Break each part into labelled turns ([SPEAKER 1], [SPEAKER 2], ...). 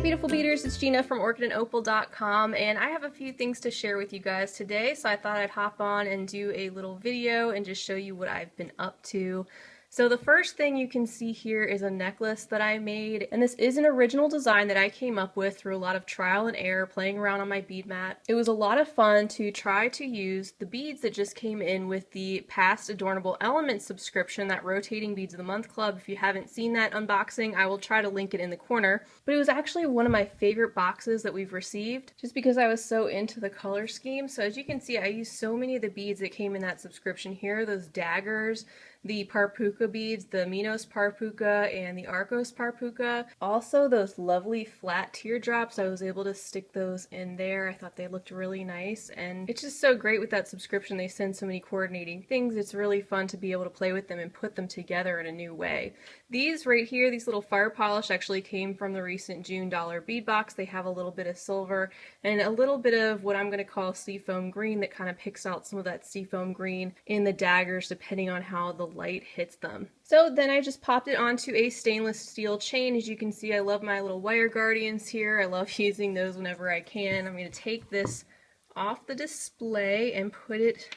[SPEAKER 1] beautiful beaders, it's Gina from orchidandopal.com, and I have a few things to share with you guys today, so I thought I'd hop on and do a little video and just show you what I've been up to. So the first thing you can see here is a necklace that I made, and this is an original design that I came up with through a lot of trial and error playing around on my bead mat. It was a lot of fun to try to use the beads that just came in with the past Adornable Elements subscription, that Rotating Beads of the Month Club. If you haven't seen that unboxing, I will try to link it in the corner. But it was actually one of my favorite boxes that we've received, just because I was so into the color scheme. So as you can see, I used so many of the beads that came in that subscription here, those daggers, the Parpuka beads, the Minos Parpuka and the Arcos Parpuka. Also those lovely flat teardrops, I was able to stick those in there. I thought they looked really nice, and it's just so great with that subscription. They send so many coordinating things. It's really fun to be able to play with them and put them together in a new way. These right here, these little fire polish, actually came from the recent June dollar bead box. They have a little bit of silver and a little bit of what I'm going to call seafoam green that kind of picks out some of that seafoam green in the daggers depending on how the light hits them. So then I just popped it onto a stainless steel chain. As you can see, I love my little wire guardians here. I love using those whenever I can. I'm going to take this off the display and put it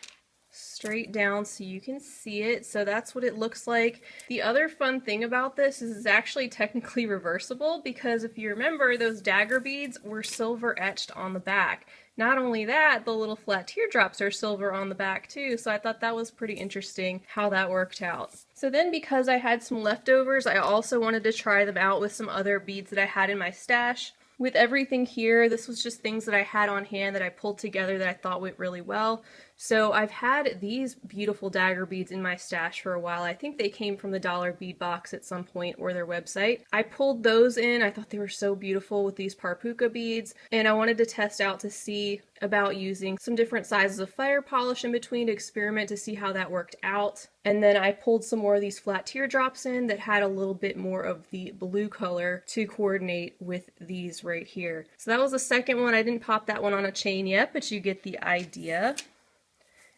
[SPEAKER 1] straight down so you can see it. So that's what it looks like. The other fun thing about this is it's actually technically reversible, because if you remember, those dagger beads were silver etched on the back. Not only that, the little flat teardrops are silver on the back too, so I thought that was pretty interesting how that worked out. So then, because I had some leftovers, I also wanted to try them out with some other beads that I had in my stash. With everything here, this was just things that I had on hand that I pulled together that I thought went really well. So I've had these beautiful dagger beads in my stash for a while. I think they came from the dollar bead box at some point, or their website. I pulled those in. I thought they were so beautiful with these Parpuka beads, and I wanted to test out to see about using some different sizes of fire polish in between to experiment to see how that worked out. And then I pulled some more of these flat teardrops in that had a little bit more of the blue color to coordinate with these right here. So that was the second one. I didn't pop that one on a chain yet, but you get the idea.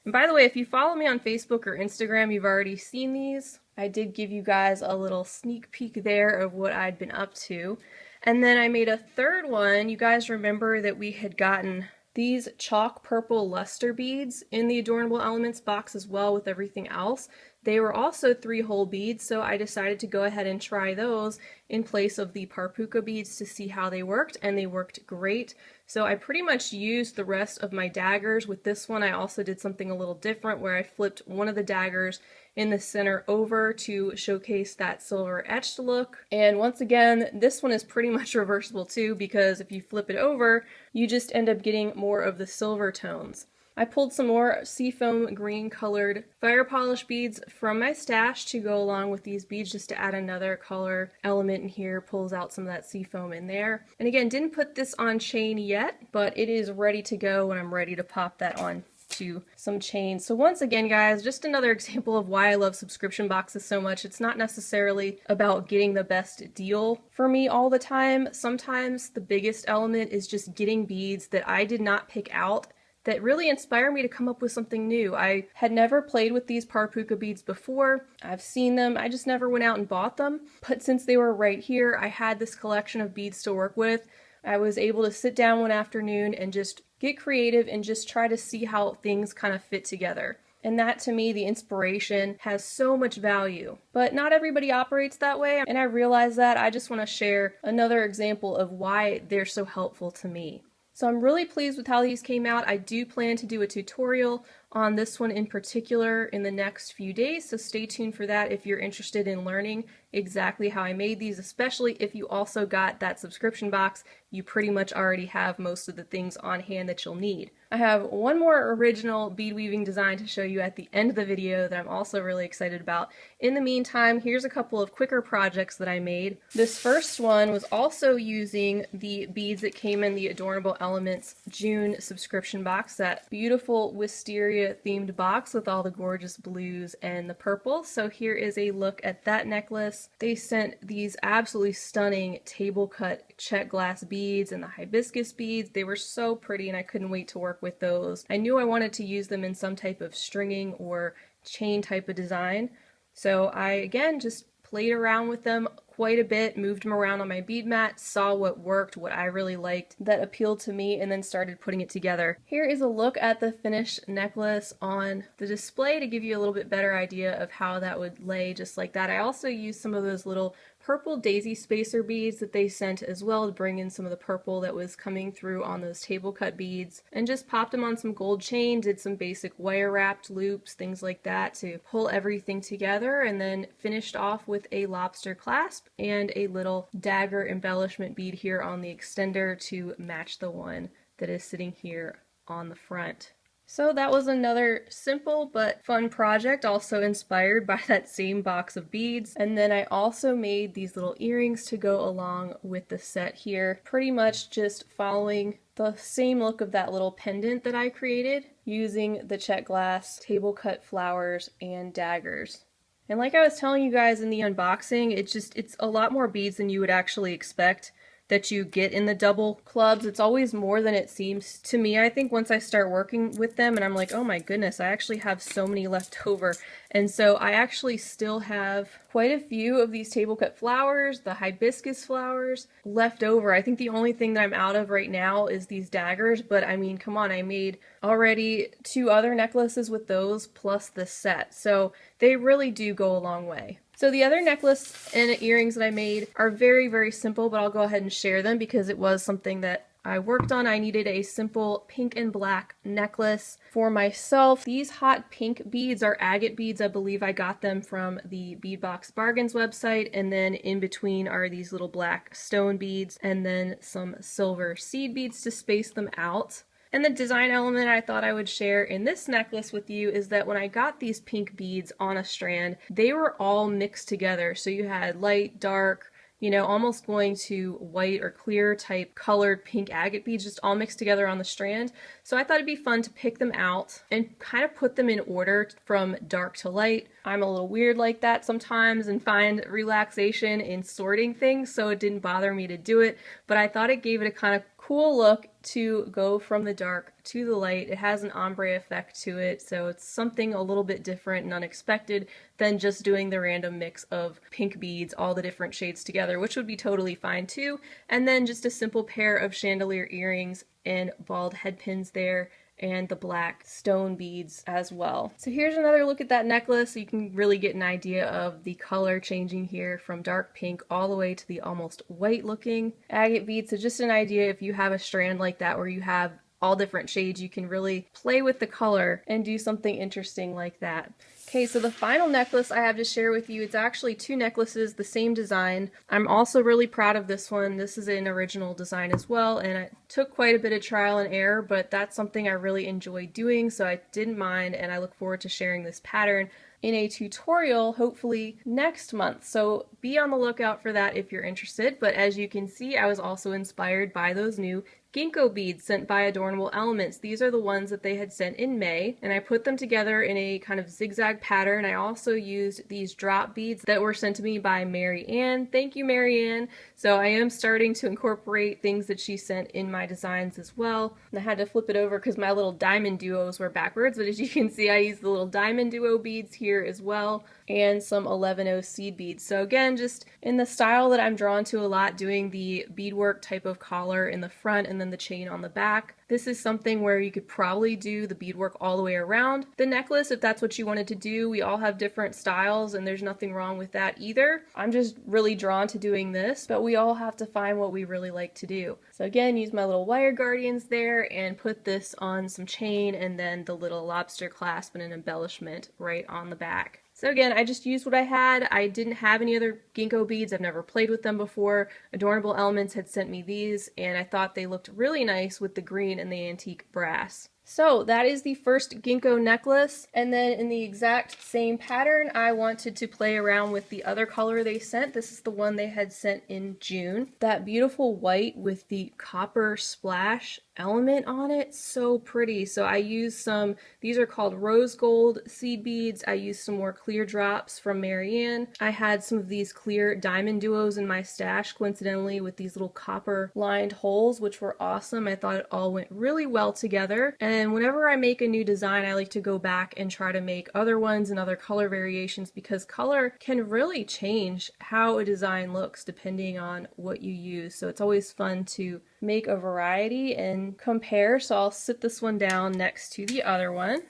[SPEAKER 1] And by the way, if you follow me on Facebook or Instagram, you've already seen these. I did give you guys a little sneak peek there of what I'd been up to. And then I made a third one. You guys remember that we had gotten these chalk purple luster beads in the Adornable Elements box as well with everything else. They were also 3-hole beads, so I decided to go ahead and try those in place of the Parpuka beads to see how they worked, and they worked great. So I pretty much used the rest of my daggers. With this one, I also did something a little different where I flipped one of the daggers in the center over to showcase that silver etched look. And once again, this one is pretty much reversible too, because if you flip it over, you just end up getting more of the silver tones. I pulled some more seafoam green colored fire polish beads from my stash to go along with these beads, just to add another color element in here, pulls out some of that seafoam in there. And again, didn't put this on chain yet, but it is ready to go when I'm ready to pop that on to some chains. So once again, guys, just another example of why I love subscription boxes so much. It's not necessarily about getting the best deal for me all the time. Sometimes the biggest element is just getting beads that I did not pick out that really inspire me to come up with something new. I had never played with these Parpuka beads before. I've seen them, I just never went out and bought them. But since they were right here, I had this collection of beads to work with. I was able to sit down one afternoon and just get creative and just try to see how things kind of fit together. And that, to me, the inspiration has so much value. But not everybody operates that way, and I realize that. I just want to share another example of why they're so helpful to me. So I'm really pleased with how these came out. I do plan to do a tutorial on this one in particular in the next few days, so stay tuned for that if you're interested in learning exactly how I made these, especially if you also got that subscription box. You pretty much already have most of the things on hand that you'll need. I have one more original bead weaving design to show you at the end of the video that I'm also really excited about. In the meantime, here's a couple of quicker projects that I made. This first one was also using the beads that came in the Adornable Elements June subscription box, that beautiful wisteria themed box with all the gorgeous blues and the purple. So here is a look at that necklace. They sent these absolutely stunning table cut check glass beads and the hibiscus beads. They were so pretty and I couldn't wait to work with those. I knew I wanted to use them in some type of stringing or chain type of design. So I again just played around with them quite a bit, moved them around on my bead mat, saw what worked, what I really liked, that appealed to me, and then started putting it together. Here is a look at the finished necklace on the display to give you a little bit better idea of how that would lay just like that. I also used some of those little purple daisy spacer beads that they sent as well to bring in some of the purple that was coming through on those table cut beads, and just popped them on some gold chain, did some basic wire wrapped loops, things like that to pull everything together, and then finished off with a lobster clasp and a little dagger embellishment bead here on the extender to match the one that is sitting here on the front. So that was another simple but fun project, also inspired by that same box of beads. And then I also made these little earrings to go along with the set here, pretty much just following the same look of that little pendant that I created using the check glass, table cut flowers, and daggers. And like I was telling you guys in the unboxing, it's a lot more beads than you would actually expect that you get in the double clubs. It's always more than it seems to me. I think once I start working with them and I'm like, oh my goodness, I actually have so many left over. And so I actually still have quite a few of these table cut flowers, the hibiscus flowers, left over. I think the only thing that I'm out of right now is these daggers, but I mean, come on, I made already 2 other necklaces with those plus this set. So they really do go a long way. So the other necklace and earrings that I made are very, very simple, but I'll go ahead and share them because it was something that I worked on. I needed a simple pink and black necklace for myself. These hot pink beads are agate beads. I believe I got them from the Beadbox Bargains website, and then in between are these little black stone beads and then some silver seed beads to space them out. And the design element I thought I would share in this necklace with you is that when I got these pink beads on a strand, they were all mixed together. So you had light, dark, you know, almost going to white or clear type colored pink agate beads just all mixed together on the strand. So I thought it'd be fun to pick them out and kind of put them in order from dark to light. I'm a little weird like that sometimes and find relaxation in sorting things, so it didn't bother me to do it, but I thought it gave it a kind of cool look to go from the dark to the light. It has an ombre effect to it, so it's something a little bit different and unexpected than just doing the random mix of pink beads, all the different shades together, which would be totally fine too. And then just a simple pair of chandelier earrings and bald head pins there, and the black stone beads as well. So here's another look at that necklace so you can really get an idea of the color changing here from dark pink all the way to the almost white looking agate beads. So just an idea, if you have a strand like that where you have all different shades, you can really play with the color and do something interesting like that. Okay, so the final necklace I have to share with you, it's actually 2 necklaces, the same design. I'm also really proud of this one. This is an original design as well, and it took quite a bit of trial and error, but that's something I really enjoy doing, so I didn't mind, and I look forward to sharing this pattern in a tutorial hopefully next month. So be on the lookout for that if you're interested. But as you can see, I was also inspired by those new Ginko beads sent by Adornable Elements. These are the ones that they had sent in May, and I put them together in a kind of zigzag pattern. I also used these drop beads that were sent to me by Mary Ann. Thank you, Mary Ann. So I am starting to incorporate things that she sent in my designs as well. And I had to flip it over because my little diamond duos were backwards, but as you can see, I used the little diamond duo beads here as well, and some 11-0 seed beads. So again, just in the style that I'm drawn to a lot, doing the beadwork type of collar in the front and then the chain on the back. This is something where you could probably do the beadwork all the way around the necklace if that's what you wanted to do. We all have different styles and there's nothing wrong with that either. I'm just really drawn to doing this, but we all have to find what we really like to do. So again, use my little wire guardians there and put this on some chain and then the little lobster clasp and an embellishment right on the back. So again, I just used what I had. I didn't have any other Ginko beads. I've never played with them before. Adornable Elements had sent me these, and I thought they looked really nice with the green and the antique brass. So that is the first Ginko necklace, and then in the exact same pattern, I wanted to play around with the other color they sent. This is the one they had sent in June. That beautiful white with the copper splash element on it, so pretty. So I used some, these are called rose gold seed beads. I used some more clear drops from Mary Ann. I had some of these clear diamond duos in my stash, coincidentally, with these little copper lined holes, which were awesome. I thought it all went really well together. And And whenever I make a new design, I like to go back and try to make other ones and other color variations, because color can really change how a design looks depending on what you use. So it's always fun to make a variety and compare. So I'll sit this one down next to the other one.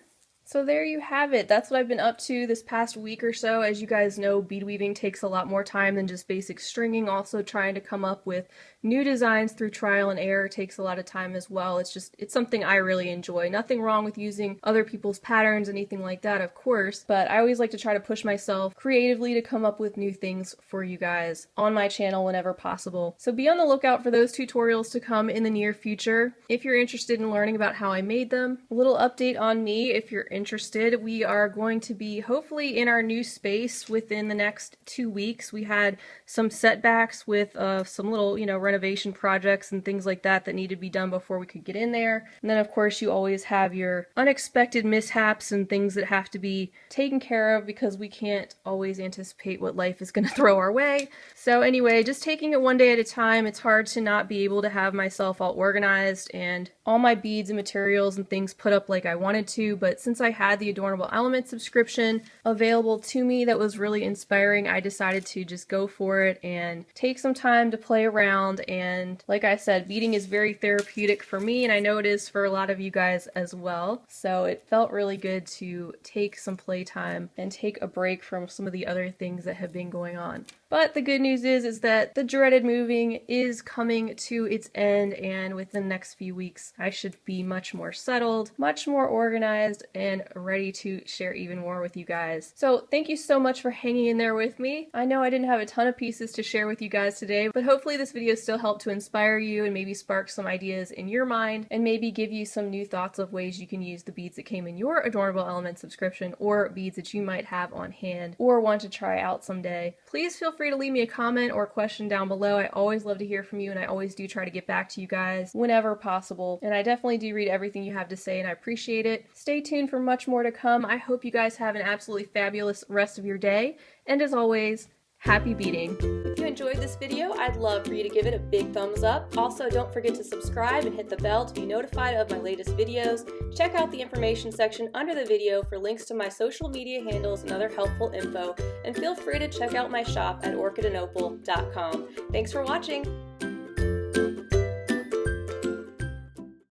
[SPEAKER 1] So there you have it. That's what I've been up to this past week or so. As you guys know, bead weaving takes a lot more time than just basic stringing. Also, trying to come up with new designs through trial and error takes a lot of time as well. It's something I really enjoy. Nothing wrong with using other people's patterns, anything like that, of course, but I always like to try to push myself creatively to come up with new things for you guys on my channel whenever possible. So be on the lookout for those tutorials to come in the near future. If you're interested in learning about how I made them, a little update on me if you're interested. We are going to be hopefully in our new space within the next 2 weeks. We had some setbacks with some little, renovation projects and things like that that needed to be done before we could get in there. And then of course you always have your unexpected mishaps and things that have to be taken care of, because we can't always anticipate what life is going to throw our way. So anyway, just taking it one day at a time. It's hard to not be able to have myself all organized and all my beads and materials and things put up like I wanted to, but since I had the Adornable Elements subscription available to me that was really inspiring, I decided to just go for it and take some time to play around. And like I said, beading is very therapeutic for me, and I know it is for a lot of you guys as well. So it felt really good to take some playtime and take a break from some of the other things that have been going on. But the good news is that the dreaded moving is coming to its end, and within the next few weeks I should be much more settled, much more organized, and ready to share even more with you guys. So thank you so much for hanging in there with me. I know I didn't have a ton of pieces to share with you guys today, but hopefully this video still helped to inspire you and maybe spark some ideas in your mind, and maybe give you some new thoughts of ways you can use the beads that came in your Adornable Elements subscription, or beads that you might have on hand or want to try out someday. Please feel free to leave me a comment or a question down below. I always love to hear from you, and I always do try to get back to you guys whenever possible. And I definitely do read everything you have to say, and I appreciate it. Stay tuned for much more to come. I hope you guys have an absolutely fabulous rest of your day. And as always, happy beading. If you enjoyed this video, I'd love for you to give it a big thumbs up. Also, don't forget to subscribe and hit the bell to be notified of my latest videos. Check out the information section under the video for links to my social media handles and other helpful info. And feel free to check out my shop at orchidandopal.com. Thanks for watching.